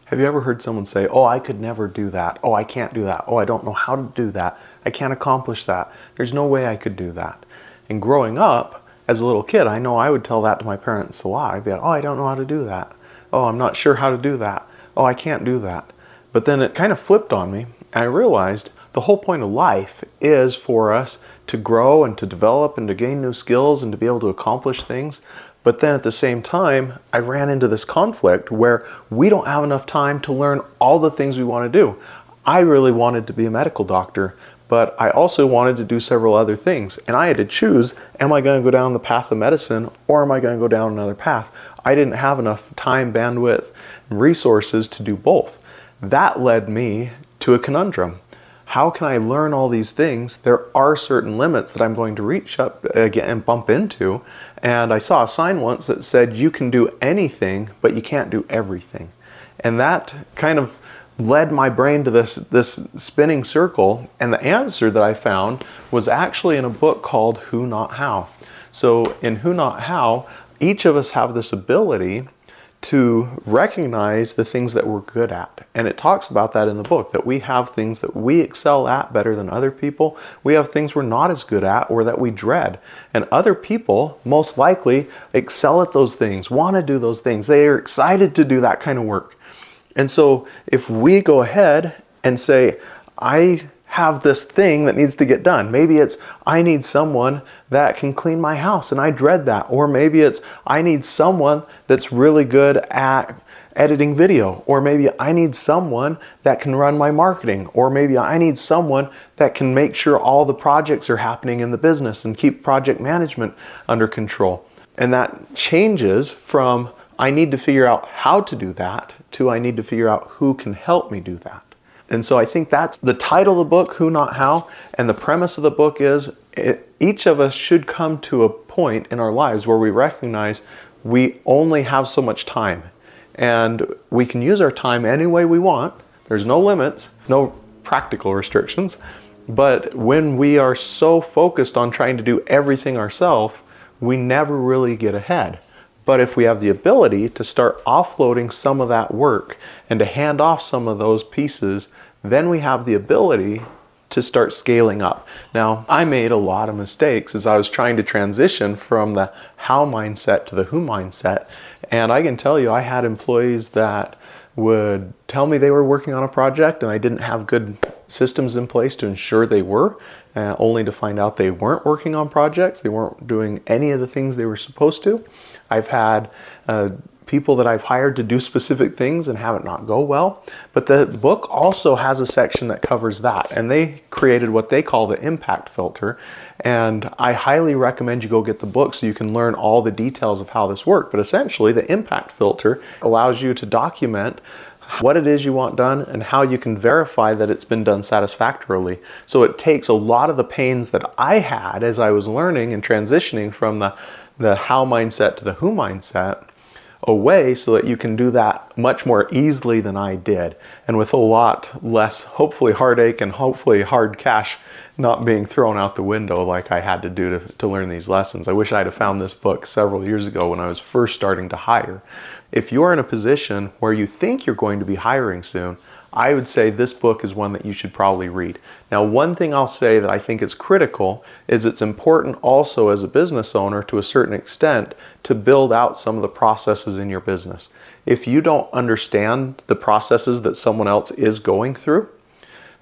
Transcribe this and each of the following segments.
Have you ever heard someone say, oh, I could never do that. Oh, I can't do that. Oh, I don't know how to do that. I can't accomplish that. There's no way I could do that. And growing up, as a little kid, I know I would tell that to my parents a lot. I'd be like, oh, I don't know how to do that. Oh, I'm not sure how to do that. Oh, I can't do that. But then it kind of flipped on me. And I realized the whole point of life is for us to grow and to develop and to gain new skills and to be able to accomplish things. But then at the same time, I ran into this conflict where we don't have enough time to learn all the things we want to do. I really wanted to be a medical doctor, but I also wanted to do several other things. And I had to choose, am I going to go down the path of medicine or am I going to go down another path? I didn't have enough time, bandwidth, and resources to do both. That led me to a conundrum. How can I learn all these things? There are certain limits that I'm going to reach up again and bump into. And I saw a sign once that said, you can do anything, but you can't do everything. And that kind of led my brain to this spinning circle. And the answer that I found was actually in a book called Who Not How. So in Who Not How, each of us have this ability to recognize the things that we're good at. And it talks about that in the book, that we have things that we excel at better than other people. We have things we're not as good at or that we dread. And other people most likely excel at those things, want to do those things. They are excited to do that kind of work. And so if we go ahead and say, I have this thing that needs to get done. Maybe it's, I need someone that can clean my house and I dread that. Or maybe it's, I need someone that's really good at editing video. Or maybe I need someone that can run my marketing. Or maybe I need someone that can make sure all the projects are happening in the business and keep project management under control. And that changes from, I need to figure out how to do that, to I need to figure out who can help me do that. And so I think that's the title of the book, Who Not How, and the premise of the book is each of us should come to a point in our lives where we recognize we only have so much time and we can use our time any way we want. There's no limits, no practical restrictions, but when we are so focused on trying to do everything ourselves, we never really get ahead. But if we have the ability to start offloading some of that work and to hand off some of those pieces, then we have the ability to start scaling up. Now, I made a lot of mistakes as I was trying to transition from the how mindset to the who mindset. And I can tell you, I had employees that would tell me they were working on a project and I didn't have good systems in place to ensure they were, only to find out they weren't working on projects. They weren't doing any of the things they were supposed to. I've had people that I've hired to do specific things and have it not go well. But the book also has a section that covers that. And they created what they call the impact filter. And I highly recommend you go get the book so you can learn all the details of how this works. But essentially, the impact filter allows you to document what it is you want done and how you can verify that it's been done satisfactorily. So it takes a lot of the pains that I had as I was learning and transitioning from the how mindset to the who mindset away so that you can do that much more easily than I did, and with a lot less, hopefully, heartache and hopefully hard cash not being thrown out the window like I had to do to learn these lessons. I wish I'd have found this book several years ago when I was first starting to hire. If you're in a position where you think you're going to be hiring soon, I would say this book is one that you should probably read. Now, one thing I'll say that I think is critical is it's important also as a business owner to a certain extent to build out some of the processes in your business. If you don't understand the processes that someone else is going through,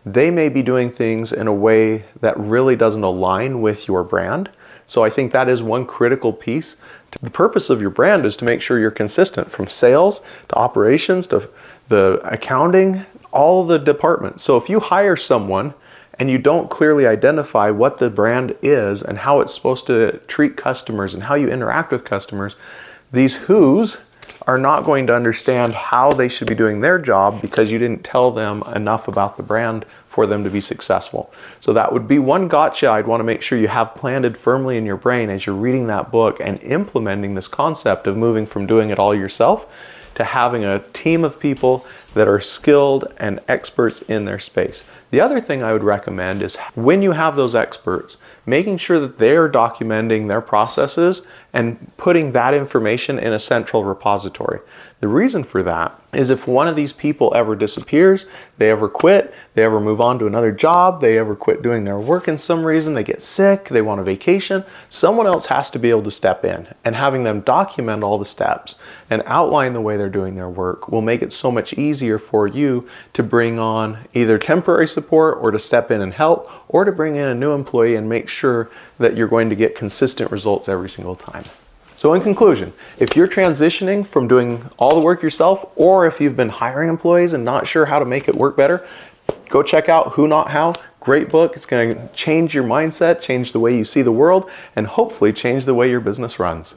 they may be doing things in a way that really doesn't align with your brand. So I think that is one critical piece. The purpose of your brand is to make sure you're consistent from sales to operations to the accounting, all the departments. So if you hire someone and you don't clearly identify what the brand is and how it's supposed to treat customers and how you interact with customers, these who's are not going to understand how they should be doing their job because you didn't tell them enough about the brand for them to be successful. So that would be one gotcha I'd want to make sure you have planted firmly in your brain as you're reading that book and implementing this concept of moving from doing it all yourself to having a team of people that are skilled and experts in their space. The other thing I would recommend is when you have those experts, making sure that they're documenting their processes and putting that information in a central repository. The reason for that is if one of these people ever disappears, they ever quit, they ever move on to another job, they ever quit doing their work in some reason, they get sick, they want a vacation, someone else has to be able to step in. And having them document all the steps and outline the way they're doing their work will make it so much easier for you to bring on either temporary support or to step in and help, or to bring in a new employee and make sure that you're going to get consistent results every single time. So in conclusion, if you're transitioning from doing all the work yourself, or if you've been hiring employees and not sure how to make it work better, go check out Who Not How. Great book. It's going to change your mindset, change the way you see the world, and hopefully change the way your business runs.